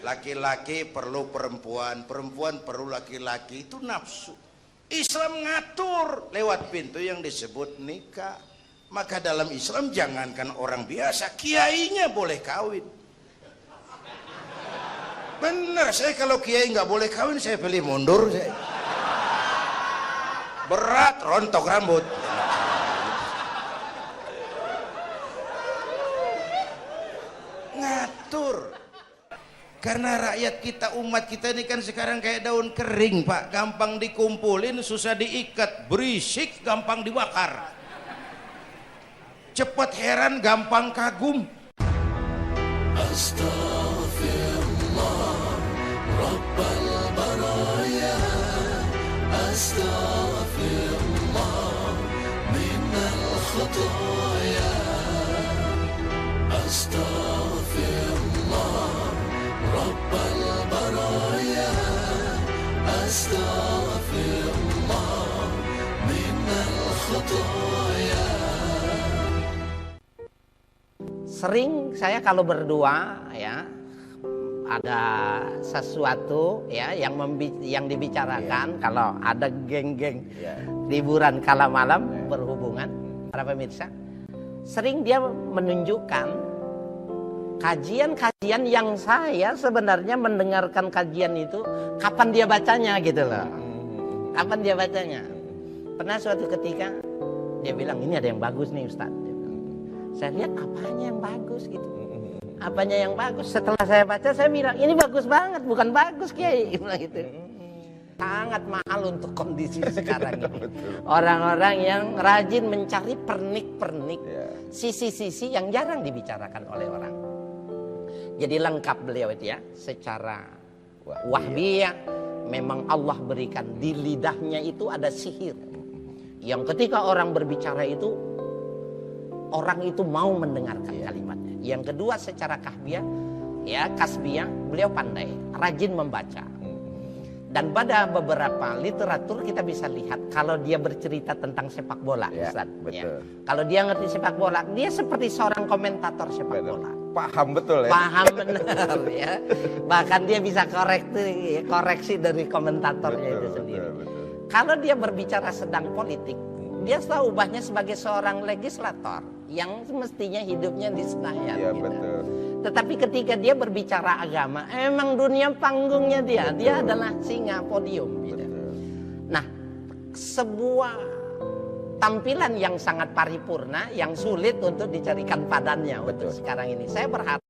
Laki-laki perlu perempuan, perempuan perlu laki-laki, itu nafsu. Islam ngatur lewat pintu yang disebut nikah. Maka dalam Islam jangankan orang biasa, kiainya boleh kawin. Bener, saya kalau kiai nggak boleh kawin saya pilih mundur. Berat, rontok rambut. Ngatur. Karena rakyat kita, umat kita ini kan sekarang kayak daun kering, Pak. Gampang dikumpulin, susah diikat. Berisik, gampang dibakar. Cepat heran, gampang kagum. Astaghfirullah Rabbal baraya, astaghfirullah minal khataya, astaghfirullah Rabbal baraya, astaghfirullah minal khataya. Sering saya kalau berdua ya ada sesuatu ya yang dibicarakan kalau ada geng-geng liburan kala malam berhubungan, para pemirsa, sering dia menunjukkan kajian-kajian yang saya sebenarnya mendengarkan kajian itu kapan dia bacanya gitu loh. Kapan dia bacanya? Pernah suatu ketika dia bilang ini ada yang bagus nih Ustaz. Saya lihat apanya yang bagus gitu. Apanya yang bagus? Setelah saya baca saya bilang ini bagus banget, bukan bagus Kiai gitu. Sangat mahal untuk kondisi sekarang ini. Orang-orang yang rajin mencari pernik-pernik, sisi-sisi yang jarang dibicarakan oleh orang. Jadi lengkap beliau itu ya, secara wahbiyah memang Allah berikan di lidahnya itu ada sihir. Yang ketika orang berbicara itu orang itu mau mendengarkan kalimatnya. Yang kedua secara kahbiyah, ya kasbiyah, beliau pandai, rajin membaca. Dan pada beberapa literatur kita bisa lihat kalau dia bercerita tentang sepak bola, Ustaz. Ya. Kalau dia ngerti sepak bola, dia seperti seorang komentator sepak bola. Paham betul ya. Paham benar ya. Bahkan dia bisa koreksi dari komentatornya itu sendiri. Kalau dia berbicara sedang politik, dia tahu ubahnya sebagai seorang legislator yang semestinya hidupnya di Senayan. Iya, gitu. betul. Tetapi ketika dia berbicara agama, emang dunia panggungnya dia adalah singa podium. Gitu. Nah, sebuah tampilan yang sangat paripurna, yang sulit untuk dicarikan padannya untuk sekarang ini. Saya berharap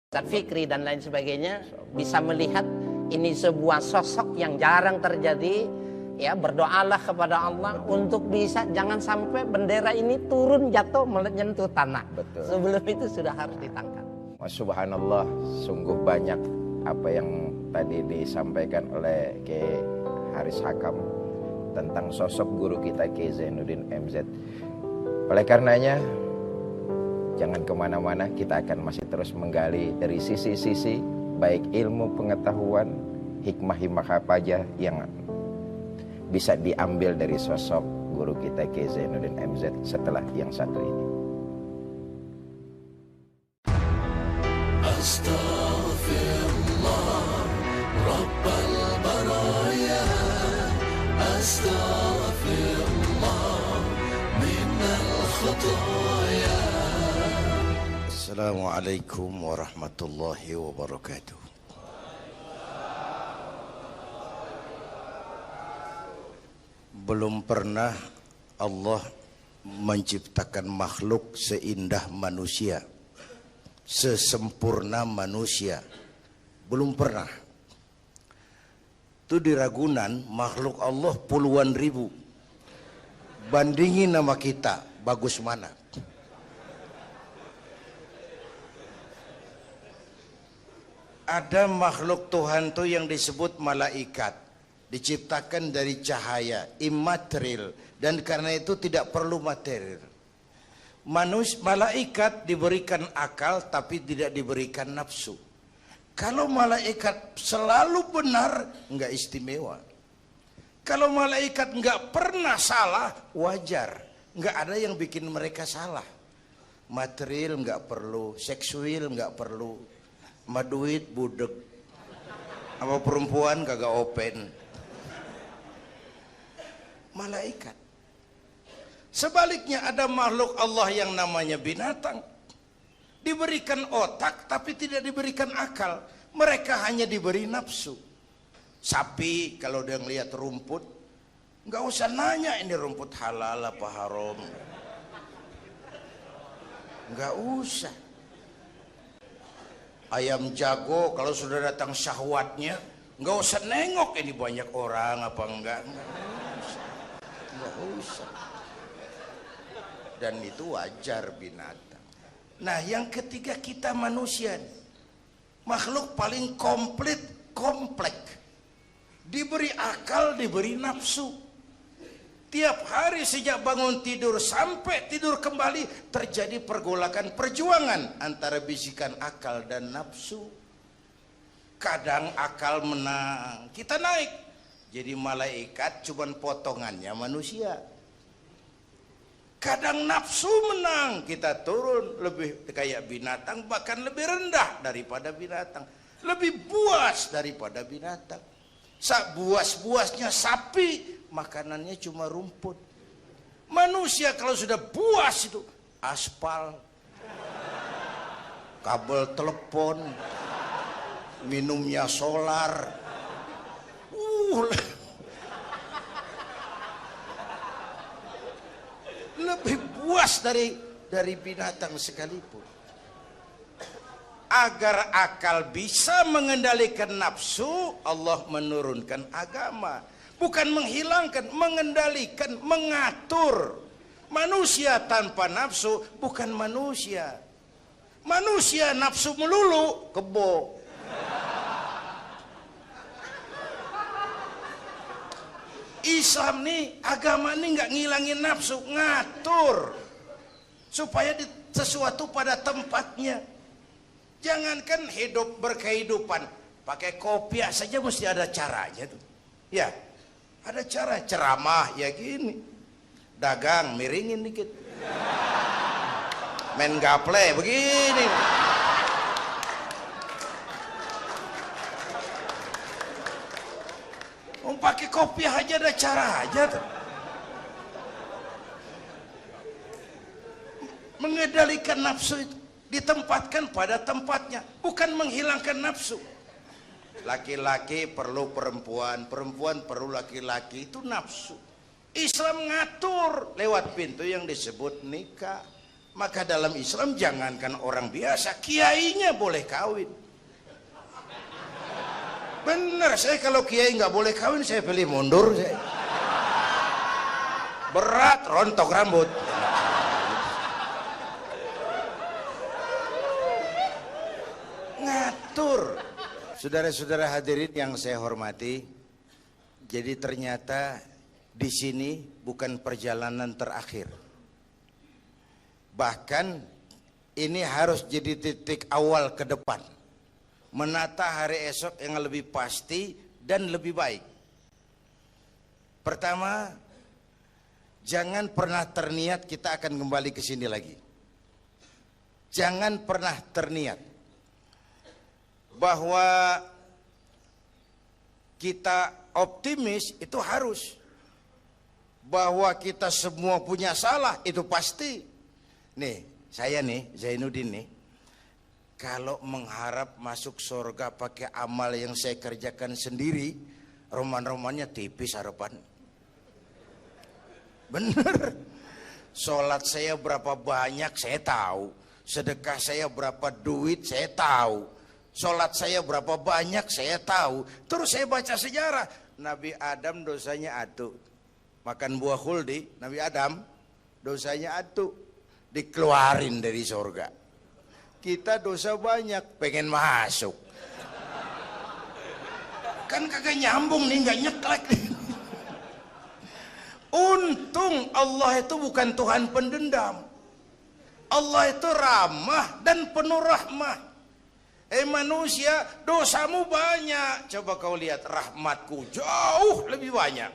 Ustaz Fikri dan lain sebagainya bisa melihat ini sebuah sosok yang jarang terjadi. Ya, berdoalah kepada Allah untuk bisa jangan sampai bendera ini turun jatuh menyentuh tanah. Betul. Sebelum itu sudah harus ditangkap. Subhanallah, sungguh banyak apa yang tadi disampaikan oleh Kiai Haris Hakam tentang sosok guru kita Kiai Zainuddin MZ. Oleh karenanya jangan kemana-mana, kita akan masih terus menggali dari sisi-sisi baik ilmu pengetahuan, hikmah-hikmah apa aja yang bisa diambil dari sosok guru kita Kiai Zainuddin MZ setelah yang satu ini. Astaghfirullah Rabbal baraya, astaghfirullah minal khataya. Assalamualaikum warahmatullahi wabarakatuh. Belum pernah Allah menciptakan makhluk seindah manusia, sesempurna manusia. Belum pernah. Itu di Ragunan makhluk Allah puluhan ribu. Bandingin nama kita, bagus mana? Ada makhluk Tuhan tuh yang disebut malaikat. Diciptakan dari cahaya, immaterial, dan karena itu tidak perlu material. Malaikat diberikan akal tapi tidak diberikan nafsu. Kalau malaikat selalu benar, nggak istimewa. Kalau malaikat nggak pernah salah, wajar. Nggak ada yang bikin mereka salah. Material nggak perlu, seksual nggak perlu, duit budek. Apa perempuan kagak open. Malaikat. Sebaliknya ada makhluk Allah yang namanya binatang. Diberikan otak tapi tidak diberikan akal. Mereka hanya diberi nafsu. Sapi kalau dia ngelihat rumput, nggak usah nanya ini rumput halal apa haram. Nggak usah. Ayam jago kalau sudah datang syahwatnya, nggak usah nengok ini banyak orang apa enggak. Nggak usah. Dan itu wajar binatang. Nah yang ketiga kita manusia, makhluk paling kompleks, diberi akal, diberi nafsu. Tiap hari sejak bangun tidur sampai tidur kembali terjadi pergolakan perjuangan antara bisikan akal dan nafsu. Kadang akal menang, kita naik jadi malaikat, cuman potongannya manusia. Kadang nafsu menang, kita turun lebih kayak binatang, bahkan lebih rendah daripada binatang, lebih buas daripada binatang. Buas-buasnya sapi, makanannya cuma rumput. Manusia kalau sudah buas itu aspal, kabel telepon, minumnya solar. Lebih buas dari binatang sekalipun. Agar akal bisa mengendalikan nafsu, Allah menurunkan agama. Bukan menghilangkan, mengendalikan, mengatur. Manusia tanpa nafsu bukan manusia. Manusia nafsu melulu, kebo. Islam nih, agama nih nggak ngilangin nafsu, ngatur supaya sesuatu pada tempatnya. Jangankan hidup berkehidupan, pakai kopiah saja mesti ada caranya tuh. Ya, ada cara. Ceramah ya gini, dagang miringin dikit, main gaple begini. Pakai kopiah aja ada cara aja tuh. Mengendalikan nafsu itu ditempatkan pada tempatnya, bukan menghilangkan nafsu. Laki-laki perlu perempuan, perempuan perlu laki-laki, itu nafsu. Islam ngatur lewat pintu yang disebut nikah. Maka dalam Islam jangankan orang biasa, kiainya boleh kawin. Bener, saya kalau kiai nggak boleh kawin saya pilih mundur. Berat, rontok rambut. Ngatur. Saudara-saudara hadirin yang saya hormati, jadi ternyata di sini bukan perjalanan terakhir. Bahkan ini harus jadi titik awal ke depan. Menata hari esok yang lebih pasti dan lebih baik. Pertama, jangan pernah terniat kita akan kembali ke sini lagi. Jangan pernah terniat bahwa kita optimis, itu harus. Bahwa kita semua punya salah, itu pasti. Nih, saya nih, Zainuddin nih, kalau mengharap masuk surga pakai amal yang saya kerjakan sendiri, roman-romannya tipis harapan. Bener. Sholat saya berapa banyak saya tahu. Sedekah saya berapa duit saya tahu. Sholat saya berapa banyak saya tahu. Terus saya baca sejarah. Nabi Adam dosanya atu. Makan buah khuldi, Nabi Adam dosanya atu. Dikeluarin dari surga. Kita dosa banyak, pengen masuk. Kan kagak nyambung nih, nggak nyeklek nih. Untung Allah itu bukan Tuhan pendendam. Allah itu ramah dan penuh rahmah. Manusia, dosamu banyak. Coba kau lihat, rahmatku jauh lebih banyak.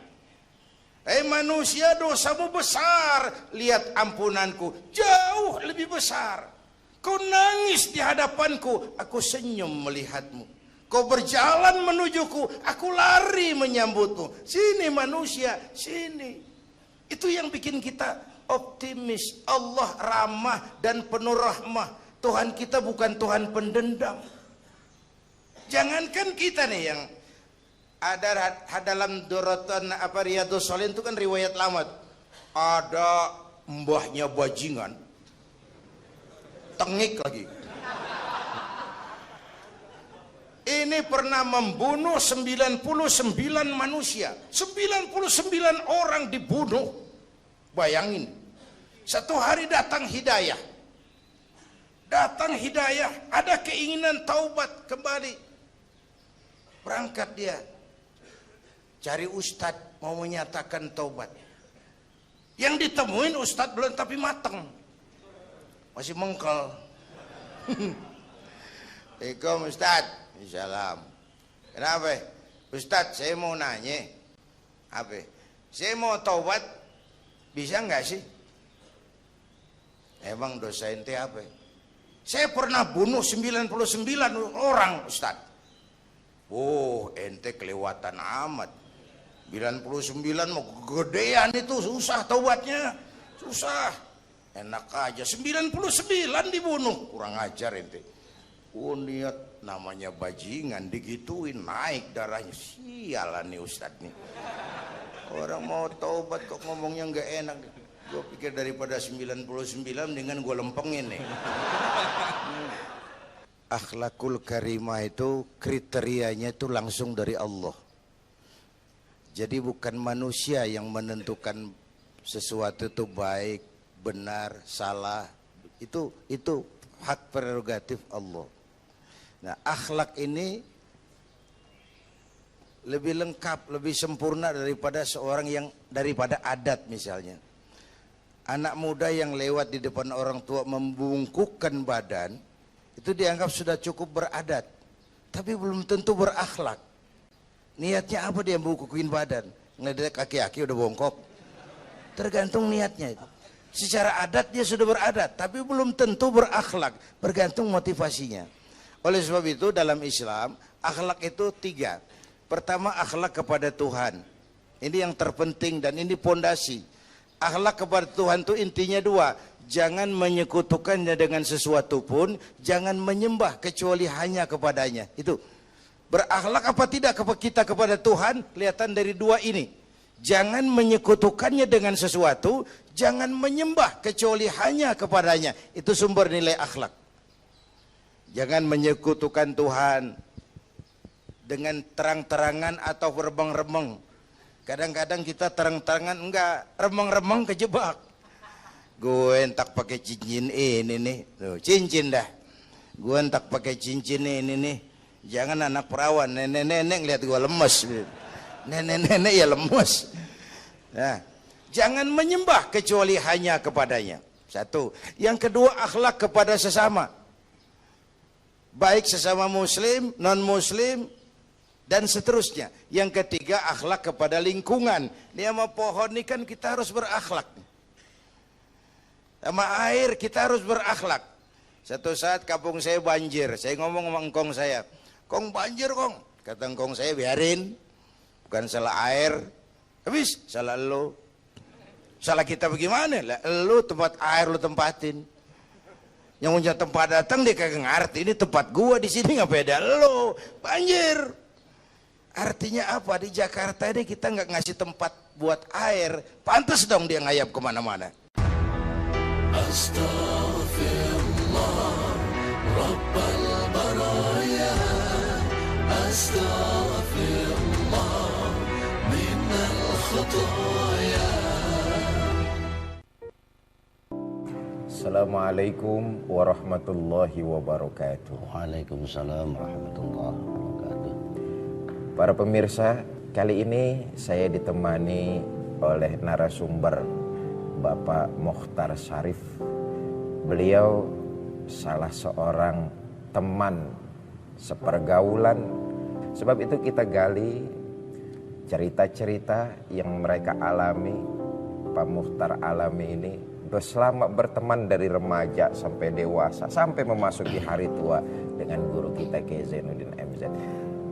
Manusia, dosamu besar. Lihat ampunanku jauh lebih besar. Kau nangis di hadapanku, aku senyum melihatmu. Kau berjalan menujuku, aku lari menyambutmu. Sini manusia, sini. Itu yang bikin kita optimis. Allah ramah dan penuh rahmah. Tuhan kita bukan Tuhan pendendam. Jangankan kita nih yang ada dalam Dorotan Riyadhus Shalihin itu kan riwayat lama. Ada mbahnya bajingan, tengik lagi. Ini pernah membunuh 99 manusia. 99 orang dibunuh. Bayangin. Satu hari datang hidayah. Datang hidayah. Ada keinginan taubat kembali. Berangkat dia. Cari ustadz mau menyatakan taubat. Yang ditemuin ustadz belum tapi mateng. Masih mengkel. Assalamualaikum ustadz. Salam. Kenapa? Ustadz, saya mau nanya. Apa? Saya mau taubat. Bisa nggak sih? Emang dosa ente apa? Saya pernah bunuh 99 orang, Ustadz. Oh, ente kelewatan amat. 99 mau gedean itu susah taubatnya. Susah. Enak aja 99 dibunuh. Kurang ajar ente. Oh, niat namanya bajingan digituin naik darahnya. Sialan nih Ustadz nih. Orang mau taubat kok ngomongnya nggak enak. Gue pikir daripada 99 dengan gue lempengin nih. Akhlakul karimah itu kriterianya itu langsung dari Allah. Jadi bukan manusia yang menentukan sesuatu itu baik, benar, salah. Itu hak prerogatif Allah. Nah, akhlak ini lebih lengkap, lebih sempurna daripada daripada adat misalnya. Anak muda yang lewat di depan orang tua membungkukkan badan, itu dianggap sudah cukup beradat. Tapi belum tentu berakhlak. Niatnya apa dia membungkukin badan? Ngeliat kaki-kaki udah bongkok. Tergantung niatnya itu. Secara adat dia sudah beradat, tapi belum tentu berakhlak. Bergantung motivasinya. Oleh sebab itu dalam Islam, akhlak itu 3. Pertama, akhlak kepada Tuhan. Ini yang terpenting dan ini pondasi. Akhlak kepada Tuhan itu intinya 2. Jangan menyekutukannya dengan sesuatu pun, jangan menyembah kecuali hanya kepadanya. Itu. Berakhlak apa tidak kita kepada Tuhan, kelihatan dari 2 ini. Jangan menyekutukannya dengan sesuatu, jangan menyembah kecuali hanya kepadanya. Itu sumber nilai akhlak. Jangan menyekutukan Tuhan dengan terang-terangan atau remeng-remeng. Kadang-kadang kita terang-terangan enggak, remeng-remeng kejebak. Gue entak pakai cincin ini nih, tuh, cincin dah. Gue entak pakai cincin ini nih. Jangan anak perawan, nenek-nenek lihat gue lemes. Nenek-nenek ya lemes. Nah, jangan menyembah kecuali hanya kepadanya. 1. Yang kedua, akhlak kepada sesama. Baik sesama muslim, non-muslim, dan seterusnya. Yang ketiga, akhlak kepada lingkungan. Ini sama pohon ini kan kita harus berakhlak. Sama air kita harus berakhlak. Satu saat kampung saya banjir. Saya ngomong sama engkong saya. Kong banjir kong. Kata engkong saya, biarin. Bukan salah air. Habis, salah lo. Salah kita bagaimana? Lo tempat air lo tempatin. Yang punya tempat datang dia kagak ngerti, ini tempat gua di sini nggak beda lo, banjir. Artinya apa? Di Jakarta ini kita nggak ngasih tempat buat air, pantas dong dia ngayap kemana-mana. Astaghfirullah Rabbal baraya, astaghfirullah minal khataya. Assalamualaikum warahmatullahi wabarakatuh. Waalaikumsalam warahmatullahi wabarakatuh. Para pemirsa, kali ini saya ditemani oleh narasumber Bapak Mokhtar Syarif. Beliau salah seorang teman sepergaulan. Sebab itu kita gali cerita-cerita yang mereka alami, Pak Mokhtar alami ini. Selama berteman dari remaja sampai dewasa, sampai memasuki hari tua dengan guru kita Kiai Zainuddin MZ.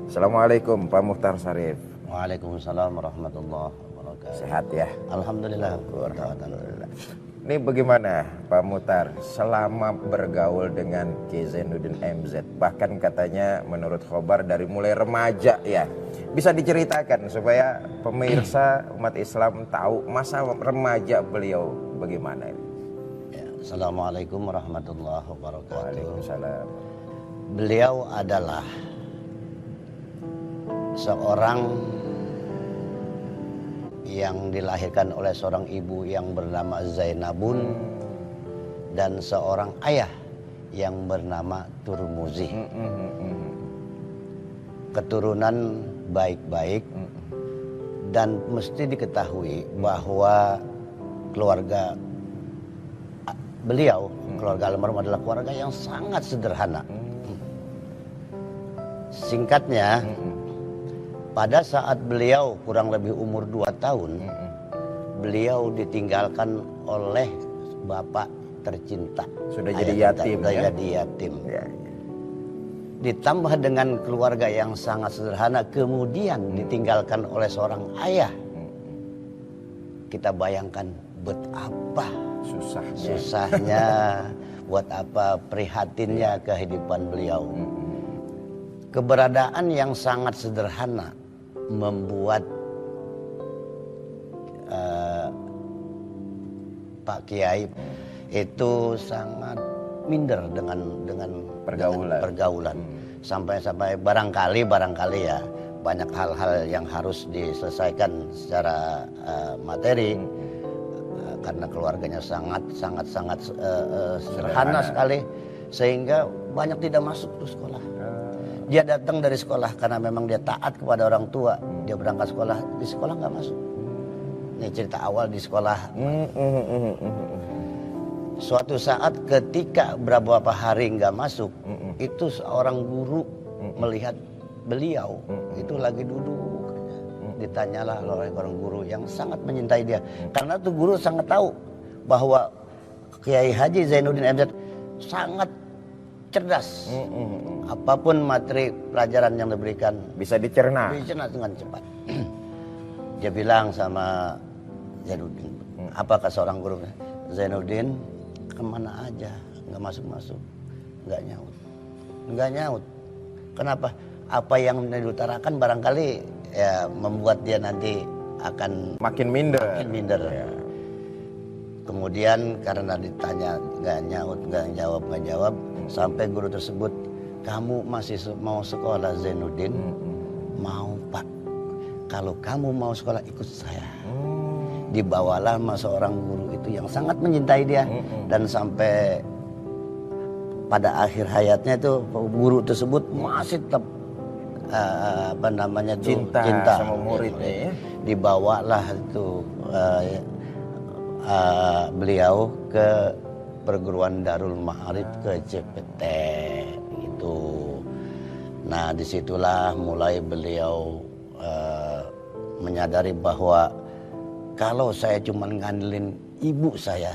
Assalamualaikum Pak Muhtar Syarif. Waalaikumsalam warahmatullahi wabarakatuh. Sehat ya? Alhamdulillah. Alhamdulillah. Ini bagaimana Pak Muhtar selama bergaul dengan Kiai Zainuddin MZ? Bahkan katanya menurut khobar dari mulai remaja ya. Bisa diceritakan supaya pemirsa umat Islam tahu masa remaja beliau bagaimana ini? Ya, Assalamualaikum warahmatullahi wabarakatuh. Waalaikumsalam. Beliau adalah seorang yang dilahirkan oleh seorang ibu yang bernama Zainabun dan seorang ayah yang bernama Turmuzi. Keturunan baik-baik dan mesti diketahui bahwa keluarga beliau, keluarga almarhum adalah keluarga yang sangat sederhana. Singkatnya, pada saat beliau kurang lebih umur 2 tahun, beliau ditinggalkan oleh bapak tercinta. Sudah jadi yatim Sudah ya? jadi yatim. Ya. Ditambah dengan keluarga yang sangat sederhana, kemudian ditinggalkan oleh seorang ayah. Kita bayangkan betapa susahnya, buat apa prihatinnya kehidupan beliau. Keberadaan yang sangat sederhana membuat Pak Kiai itu sangat minder dengan pergaulan. Sampai barangkali ya banyak hal-hal yang harus diselesaikan secara materi karena keluarganya sangat sederhana sekali sehingga banyak tidak masuk ke sekolah. Dia datang dari sekolah karena memang dia taat kepada orang tua. Dia berangkat sekolah, di sekolah nggak masuk. Ini cerita awal di sekolah. Suatu saat ketika beberapa hari nggak masuk, itu seorang guru melihat beliau itu lagi duduk. Ditanyalah oleh orang guru yang sangat menyintai dia. Karena tuh guru sangat tahu bahwa Kiai Haji Zainuddin MZ sangat cerdas. Apapun materi pelajaran yang diberikan bisa dicerna dengan cepat. Dia bilang sama Zainuddin, apakah seorang guru? Zainuddin, kemana aja? Nggak masuk-masuk, nggak nyaut. Kenapa? Apa yang diutarakan barangkali ya membuat dia nanti akan makin minder. Ya. Kemudian karena ditanya nggak nyaut, nggak jawab, sampai guru tersebut, kamu masih mau sekolah Zainuddin? Mau Pak. Kalau kamu mau sekolah ikut saya. Dibawalah sama seorang guru itu yang sangat mencintai dia dan sampai pada akhir hayatnya itu guru tersebut masih tetap cinta sama muridnya ya. Dibawalah itu beliau ke perguruan Darul Ma'arif ke CPT itu. Nah disitulah mulai beliau menyadari bahwa kalau saya cuma ngandelin ibu saya,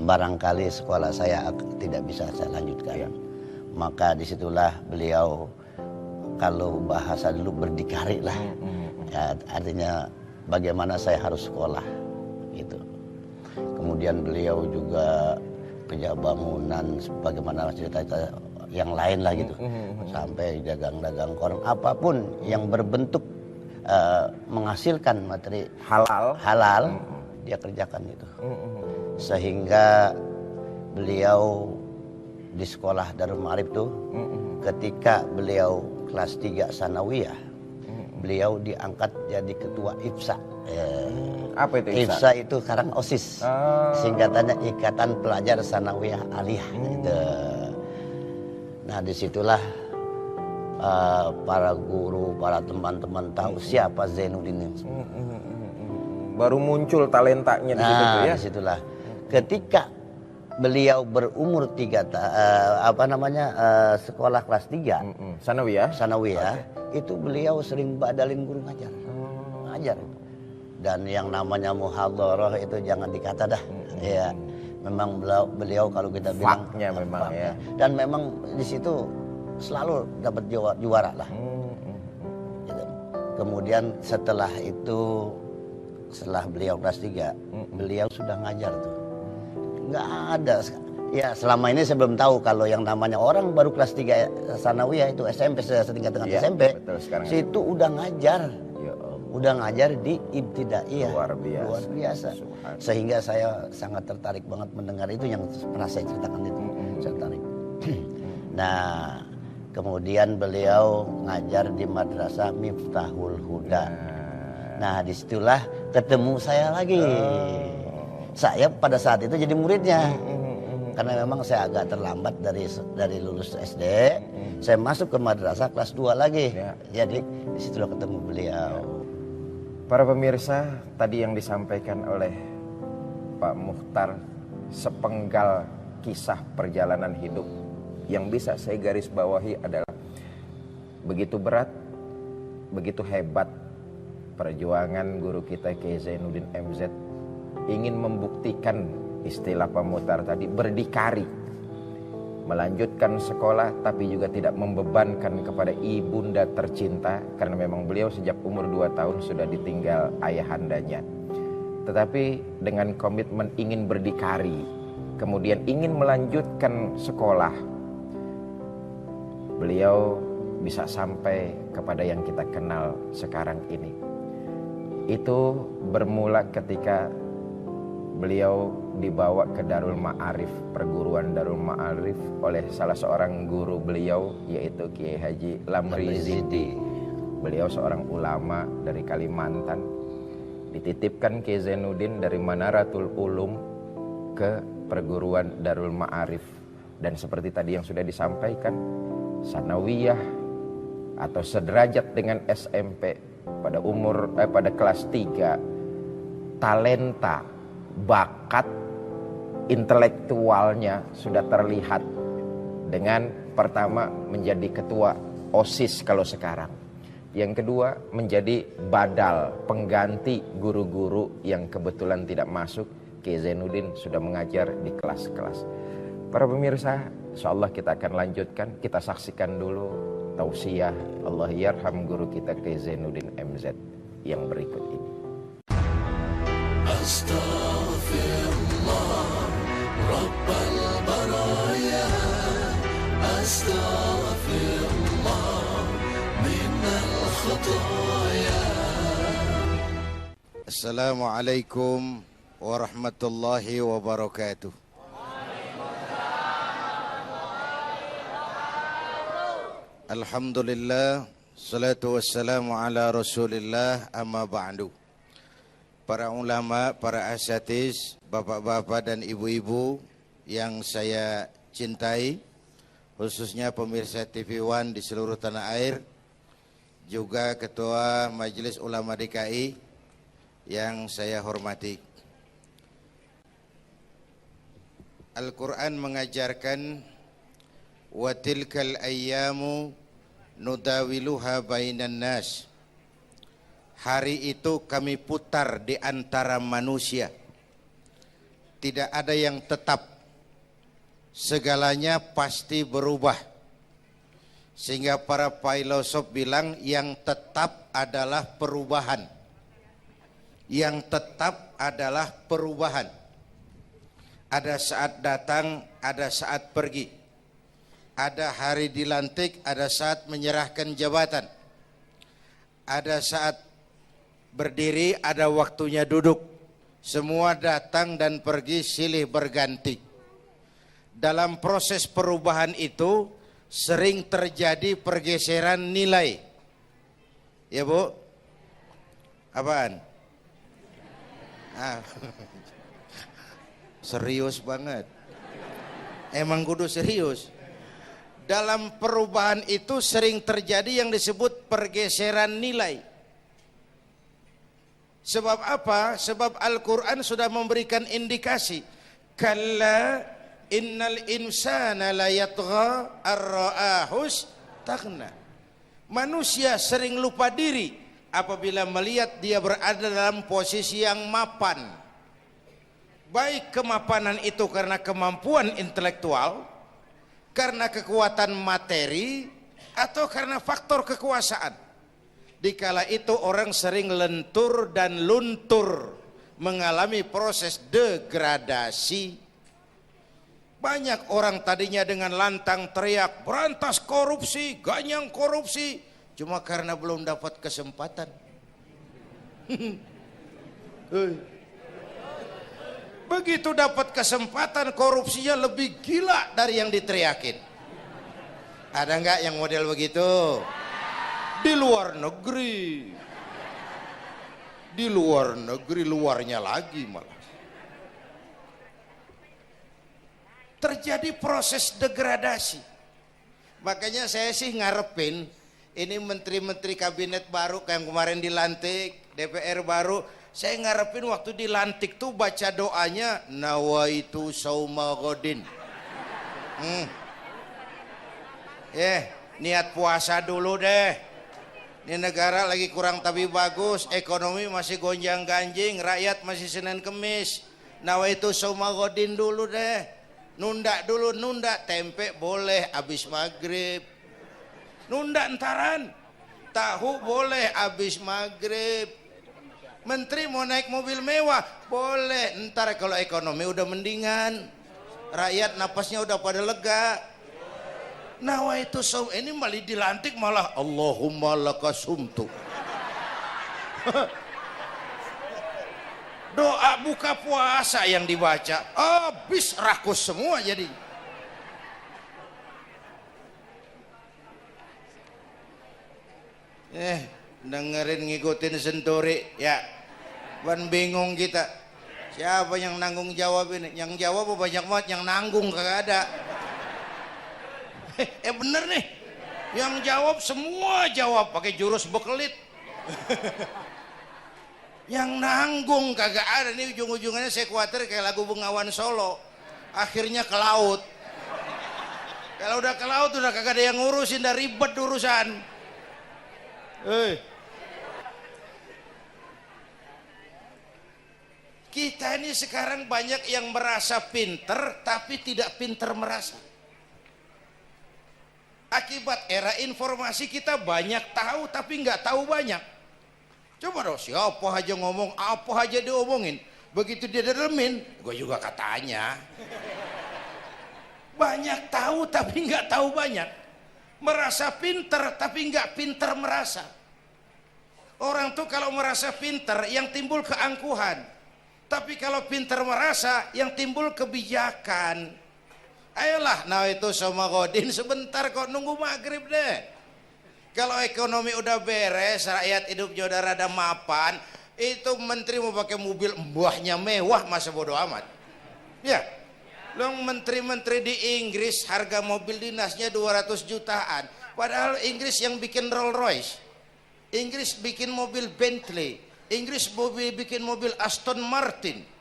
barangkali sekolah saya tidak bisa saya lanjutkan. Maka disitulah beliau, kalau bahasa dulu berdikari lah, ya, artinya bagaimana saya harus sekolah gitu. Kemudian beliau juga kerja bangunan, bagaimana cerita yang lain lah gitu, sampai dagang koran, apapun yang berbentuk menghasilkan materi halal dia kerjakan itu. Sehingga beliau di sekolah Darul Ma'arif tuh, ketika beliau kelas 3 sanawiyah, beliau diangkat jadi ketua IPSA. Apa itu IPSA? IPSA itu sekarang OSIS. Singkatannya Ikatan Pelajar Sanawiyah Aliyah. Nah disitulah para guru, para teman-teman tahu siapa Zainuddin ini. Baru muncul talentanya di situ ya. Disitulah. Ketika beliau berumur sekolah kelas 3 sanawiyah, itu beliau sering badalin guru ngajar. Dan yang namanya muhadharah itu jangan dikata dah. Ya, memang beliau kalau kita bilang faknya memang ya. Dan memang di situ selalu dapat juara lah. Gitu. Kemudian setelah itu, setelah beliau kelas 3, beliau sudah ngajar tuh. Nggak ada. Ya selama ini saya belum tahu kalau yang namanya orang baru kelas 3 sanawiyah itu SMP, setingkat dengan Iya, SMP. betul, sekarang Situ udah ngajar. Ya Allah. Udah ngajar di ibtidaiyah. Luar biasa. Luar biasa. Subhanallah. Sehingga saya sangat tertarik banget mendengar itu yang pernah saya ceritakan itu. Saya tertarik. Nah, kemudian beliau ngajar di Madrasah Miftahul Huda. Nah, disitulah ketemu saya lagi. Saya pada saat itu jadi muridnya. Karena memang saya agak terlambat dari lulus SD. Saya masuk ke madrasah kelas 2 lagi. Ya. Jadi disitulah ketemu beliau. Para pemirsa, tadi yang disampaikan oleh Pak Mukhtar sepenggal kisah perjalanan hidup yang bisa saya garis bawahi adalah begitu berat, begitu hebat perjuangan guru kita Kiai Zainuddin MZ ingin membuktikan istilah Pak Mukhtar tadi, berdikari, melanjutkan sekolah tapi juga tidak membebankan kepada ibunda tercinta, karena memang beliau sejak umur 2 tahun sudah ditinggal ayahandanya. Tetapi dengan komitmen ingin berdikari, kemudian ingin melanjutkan sekolah, beliau bisa sampai kepada yang kita kenal sekarang ini. Itu bermula ketika beliau dibawa ke Darul Ma'arif, perguruan Darul Ma'arif oleh salah seorang guru beliau, yaitu Kiai Haji Lamri Zidi. Beliau seorang ulama dari Kalimantan. Dititipkan Kiai Zainuddin dari Manaratul Ulum ke perguruan Darul Ma'arif. Dan seperti tadi yang sudah disampaikan, sanawiyah atau sederajat dengan SMP pada kelas 3, talenta, bakat intelektualnya sudah terlihat dengan pertama menjadi ketua OSIS kalau sekarang. Yang kedua menjadi badal, pengganti guru-guru yang kebetulan tidak masuk. Kiai Zainuddin sudah mengajar di kelas-kelas. Para pemirsa, insyaallah kita akan lanjutkan. Kita saksikan dulu tausiah Allah yarham guru kita Kiai Zainuddin MZ yang berikut ini. Astaghfirullah Rabbal baraya, astaghfirullah minal khataya. Assalamualaikum warahmatullahi wabarakatuh. Alhamdulillah, salatu wassalamu ala rasulillah, amma ba'du. Para ulama, para asatiz, bapak-bapak dan ibu-ibu yang saya cintai, khususnya pemirsa TV One di seluruh tanah air, juga Ketua Majelis Ulama DKI yang saya hormati. Al-Quran mengajarkan, wa tilkal ayyamu nudawiluha bainan nas. Hari itu kami putar di antara manusia. Tidak ada yang tetap. Segalanya pasti berubah. Sehingga para filosof bilang yang tetap adalah perubahan. Yang tetap adalah perubahan. Ada saat datang, ada saat pergi. Ada hari dilantik, ada saat menyerahkan jabatan. Ada saat berdiri, ada waktunya duduk. Semua datang dan pergi silih berganti. Dalam proses perubahan itu sering terjadi pergeseran nilai. Ya Bu? Apaan? Serius banget. Emang kudu serius. Dalam perubahan itu sering terjadi yang disebut pergeseran nilai. Sebab apa? Sebab Al-Quran sudah memberikan indikasi. Kalla innal insana la yatgha ar-ra'ahus taghna. Manusia sering lupa diri apabila melihat dia berada dalam posisi yang mapan. Baik kemapanan itu karena kemampuan intelektual Karena kekuatan materi atau karena faktor kekuasaan? Dikala itu orang sering lentur dan luntur, mengalami proses degradasi. Banyak orang tadinya dengan lantang teriak berantas korupsi, ganyang korupsi, cuma karena belum dapat kesempatan. Begitu dapat kesempatan, korupsinya lebih gila dari yang diteriakin. Ada nggak yang model begitu? Di luar negeri. Di luar negeri, luarnya lagi malah. Terjadi proses degradasi. Makanya saya sih ngarepin ini menteri-menteri kabinet baru kayak yang kemarin dilantik, DPR baru, saya ngarepin waktu dilantik tuh baca doanya nawaitu sauma godin. Niat puasa dulu deh. Ini negara lagi kurang tapi bagus, ekonomi masih gonjang-ganjing, rakyat masih Senin Kemis. Nawaitu sauma godin dulu deh. Nunda dulu, nunda tempe boleh abis maghrib. Nunda entaran. Tahu boleh abis maghrib. Menteri mau naik mobil mewah boleh, ntar kalau ekonomi udah mendingan, rakyat napasnya udah pada lega. Nawaitu saum, ini malah dilantik malah Allahumma lakasumtu. Doa buka puasa yang dibaca habis rakus semua jadi. Dengerin ngikutin senturi ya. Ban bingung kita. Siapa yang nanggung jawab ini? Yang jawab banyak banget, yang nanggung kagak ada. Bener nih. Yang jawab semua jawab pakai jurus bekelit. Yang nanggung kagak ada. Nih ujung-ujungnya saya khawatir kayak lagu Bengawan Solo, akhirnya ke laut. Kalau udah ke laut udah kagak ada yang ngurusin, udah ribet urusan. Kita ini sekarang banyak yang merasa pinter tapi tidak pinter merasa. Akibat era informasi kita banyak tahu tapi nggak tahu banyak. Coba dong, siapa aja ngomong, apa aja diomongin. Begitu dia deremin, gue juga katanya. Banyak tahu tapi nggak tahu banyak. Merasa pinter tapi nggak pinter merasa. Orang tuh kalau merasa pinter yang timbul keangkuhan. Tapi kalau pinter merasa yang timbul kebijakan. Ayolah, nah itu sama godin sebentar kok, nunggu maghrib deh. Kalau ekonomi udah beres, rakyat hidupnya udah rada mapan, itu menteri mau pakai mobil mbahnya mewah, masa bodo amat. Ya, lo menteri-menteri di Inggris harga mobil dinasnya 200 jutaan. Padahal Inggris yang bikin Rolls Royce, Inggris bikin mobil Bentley, Inggris bikin mobil Aston Martin.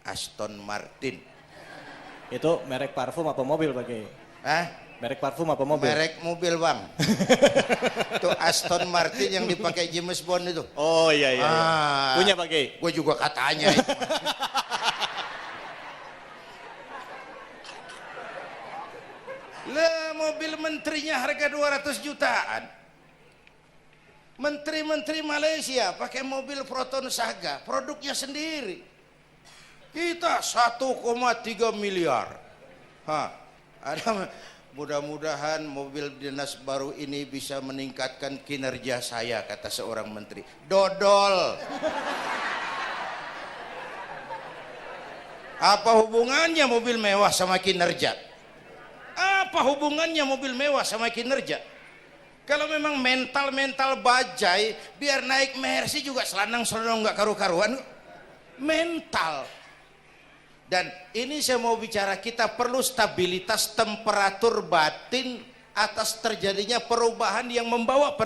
Aston Martin. Itu merek parfum apa mobil pakai? Merek parfum apa mobil? Merek mobil bang. Itu Aston Martin yang dipakai James Bond itu. Oh iya. Punya pakai? Gue juga katanya itu. Lah mobil menterinya harga 200 jutaan. Menteri-menteri Malaysia pakai mobil Proton Saga, produknya sendiri. Kita 1,3 miliar. Ada. Mudah-mudahan mobil dinas baru ini bisa meningkatkan kinerja saya, kata seorang menteri. Dodol. Apa hubungannya mobil mewah sama kinerja? Apa hubungannya mobil mewah sama kinerja? Kalau memang mental bajai, biar naik Mercy juga selanang-selanang nggak karu-karuan. Mental. Dan ini saya mau bicara, kita perlu stabilitas temperatur batin atas terjadinya perubahan yang membawa